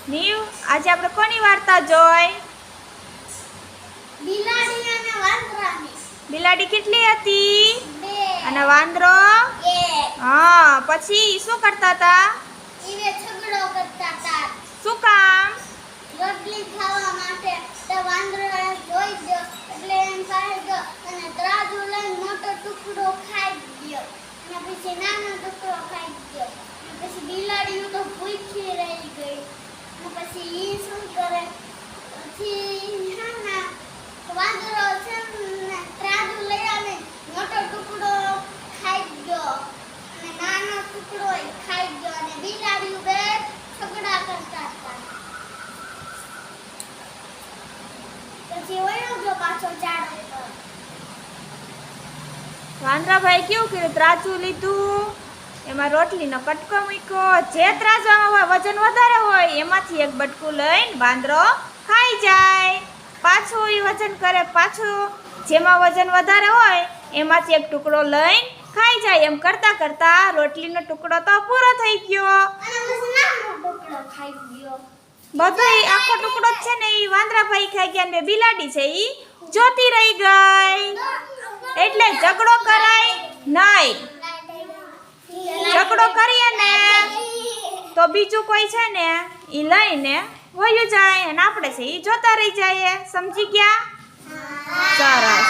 નીવ, આજે આપણે કોની વાર્તા જોઈ? બિલાડી અને વાંદરાની. બિલાડી કેટલી હતી? 2 અને વાંદરો? 1. હા, પછી શું કરતા હતા? ઈવે ઝઘડો કરતા હતા. શું કામ? રોટલી ખાવા માટે. તો વાંદરો જોઈ ગયો એટલે એમ પાસે ગયો અને ત્રાજુ લઈને મોટો ટુકડો ખાઈ ગયો અને પછી નાનો ટુકડો ખાઈ ગયો અને પછી બિલાડી તો ભૂખી રહી ગઈ અને પછી ઈ શું કરે પછી વાંદરો છે ને ત્રાજુ લઈ આવે મોટો ટુકડો ખાઈ ગયો અને નાનો ટુકડો ખાઈ ગયો અને બિલાડી બે ઝઘડા કરતા હતા. પછી વયો ગયો પાછો ઝાડ ઉપર. વાંદરાભાઈ કેવું કર્યું? ત્રાજુ લીધું, એમાં રોટલીનો કટકો મૂક્યો. જે ત્રાજામાં વજન વધારે હોય એમાંથી એક બટકું લઈને વાંદરો ખાઈ જાય. પાછું એ વજન કરે, પાછું જેમાં વજન વધારે હોય એમાંથી એક ટુકડો લઈને ખાઈ જાય. એમ કરતા કરતા રોટલીનો ટુકડો તો પૂરો થઈ ગયો. અને પછી નાનો ટુકડો ખાઈ ગયો. બધો આખો ટુકડો જ છે ને એ વાંદરાભાઈ ખાઈ ગયા, ને બિલાડી છે એ જોતી રહી ગઈ. એટલે ઝઘડો કરાય નહીં. ઝઘડો કરીએ ને તો બીજું કોઈ છે ને એ લઈને વયું જાય અને આપણે છે એ જોતા રહી જાય. સમજી ગયા? સરસ.